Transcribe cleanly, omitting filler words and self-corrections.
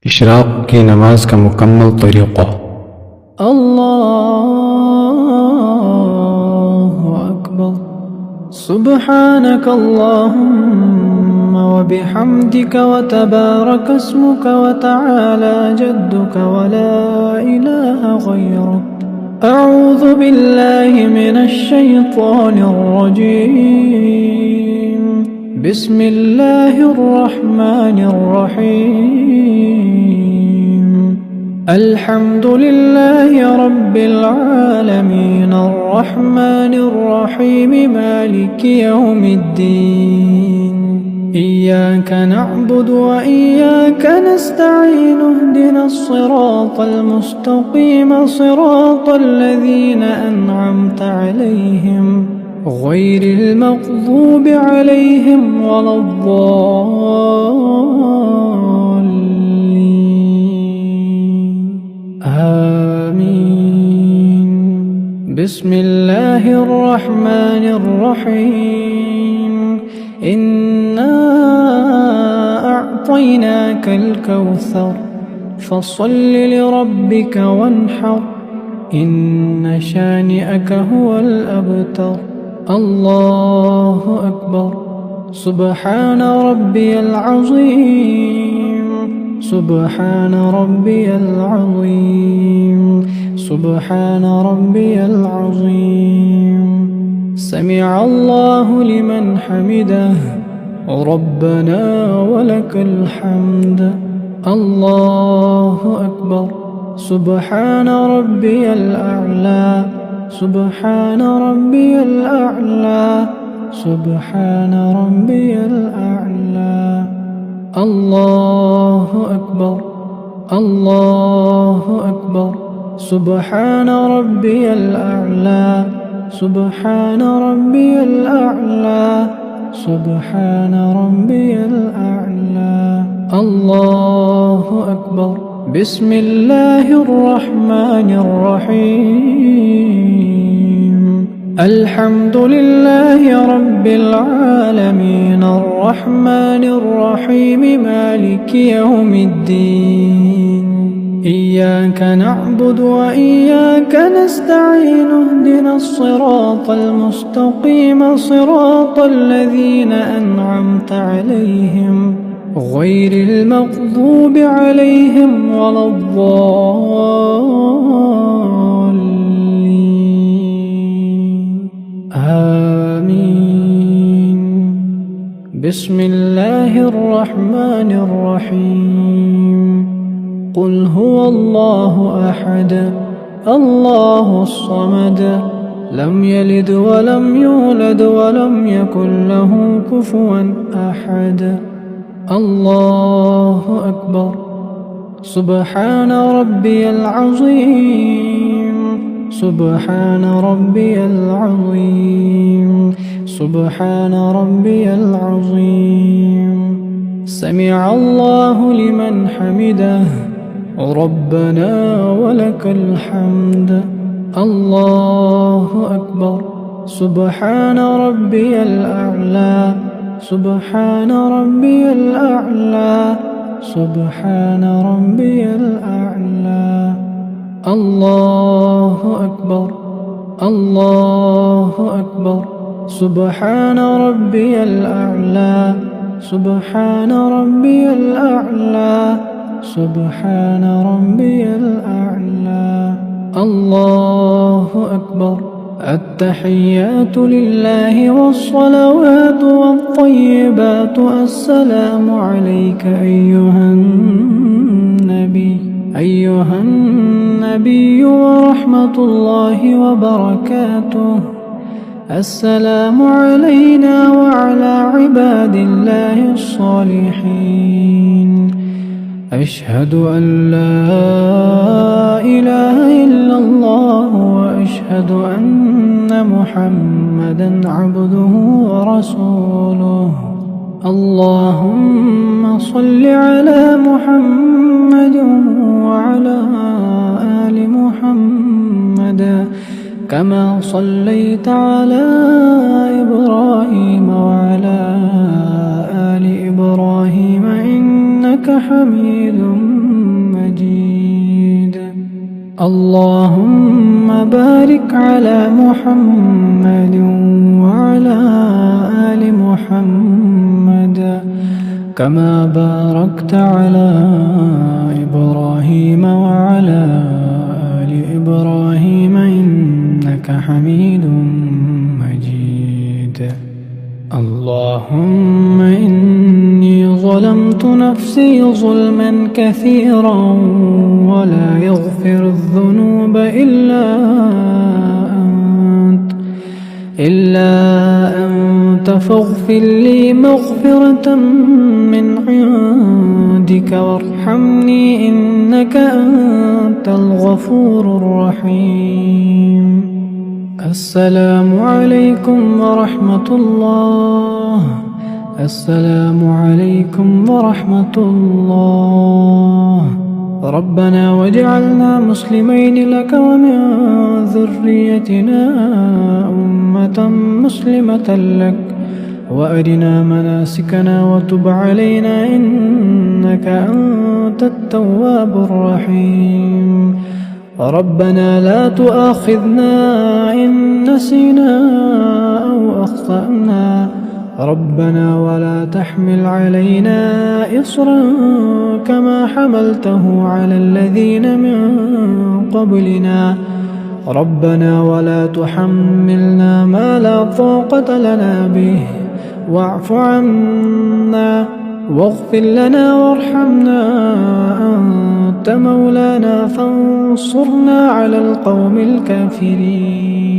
इशराक की नमाज का मुकम्मल तरीक़ा। अल्लाहु अकबर। सुब्हानक अल्लाहुम्मा व बिहम्दिक व तबारक अस्मुक व तआला जद्दुक व ला इलाहा गैरुक। अऊज़ु बिल्लाहि मिनश शैतानिर रजीम। बिस्मिल्लाहिर रहमानिर रहीम। अल्हम्दुलिल्लाहि रब्बिल आलमीन अर्रहमानिर रहीम मालिकि यौमिद्दीन। इय्याक नअबुदु व इय्याक नस्तईन इहदिनस सिरातल मुस्तक़ीम सिरातल लज़ीना अनअमता अलैहिम गैरिल मग़ज़ूबि अलैहिम वलद्दाल्लीन। आमीन। बिस्मिल्लाहिर रहमानिर रहीम। इन्ना अअतैनाकल कौसर फसल्लि लिरब्बिक वन्हर इन्न शानिअक हुवल अबतर। अल्लाहु अकबर। सुब्हान रब्बियल अज़ीम। सुब्हान रब्बियल अज़ीम। सुब्हान रब्बियल अज़ीम। समिअ अल्लाहु लिमन हमिदह रब्बना वलकल हम्द। अल्लाहु अकबर। सुब्हान रब्बियल अअला। सुब्हान रब्बियल अअला। सुब्हान रब्बियल अअला। अल्लाहु अकबर। अल्लाहु अकबर। सुब्हान रब्बियल अअला। सुब्हान रब्बियल अअला। सुब्हान रब्बियल अअला। अल्लाहु अकबर। बिस्मिल्लाहिर रहमानिर रहीम। अल्हम्दुलिल्लाहि रब्बिल आलमीन अर्रहमानिर रहीम मालिकि यौमिद्दीन। इय्याक नअबुदु व इय्याक नस्तईन इहदिनस सिरातल मुस्तक़ीम सिरातल लज़ीना अनअमता अलैहिम गैरिल मग़ज़ूबि अलैहिम वलद्दाल्लीन। आमीन। बिस्मिल्लाहिर रहमानिर रहीम। क़ुल हुवल्लाहु अहद अल्लाहुस समद लम यलिद व लम यूलद व लम यकुल लहू कुफुवन अहद। अल्लाहु अकबर। सुब्हान रब्बियल अज़ीम। सुब्हान रब्बियल अज़ीम। सुब्हान रब्बियल अज़ीम। समिअ अल्लाहु लिमन हमिदह रब्बना वलकल हम्द। अल्लाहु अकबर। सुब्हान रब्बियल अअला। सुब्हान रब्बियल अअला। सुब्हान रब्बियल अअला। अल्लाहु अकबर। अल्लाहु अकबर। सुब्हान रब्बियल अअला। सुब्हान रब्बियल अअला। सुब्हान रब्बियल अअला। अल्लाहु अकबर। अत्तहिय्यातु लिल्लाहि वस्सलावातु वत्तय्यिबातु अस्सलामु अलैका अय्युहन नबिय्यु व रहमतुल्लाहि व बरकातुहु। अस्सलामु अलैना व अला इबादिल्लाहिस सालिहीन। अशहदु अन ला इलाहा इल्लल्लाह व अशहदु अन्न मुहम्मदन अब्दुहु व रसूलुहु। अल्लाहुम्मा सल्लि अला मुहम्मद व अला आलि मुहम्मद कमा सल्लैता अला इब्राहीम व अला आलि इब्राहीम इन्नका हमीदुम اللهم بارك على محمد وعلى آل محمد كما باركت على إبراهيم وعلى آل إبراهيم إنك حميد مجيد. اللهم إني ظلمت نفسي ظلما كثيرا ولا يغفر الذنوب إلا أنت فاغفر لي مغفرة من عندك وارحمني إنك أنت الغفور الرحيم. السلام عليكم ورحمة الله. السلام عليكم ورحمة الله. ربنا واجعلنا مسلمين لك ومن ذريتنا أمة مسلمة لك وأرنا مناسكنا وتب علينا إنك أنت التواب الرحيم. ربنا لا تؤاخذنا إن نسينا أو أخطأنا. ربنا ولا تحمل علينا إصرا كما حملته على الذين من قبلنا. ربنا ولا تحملنا ما لا طاقة لنا به واعف عنا واغفر لنا وارحمنا أنت مولانا فانصرنا على القوم الكافرين.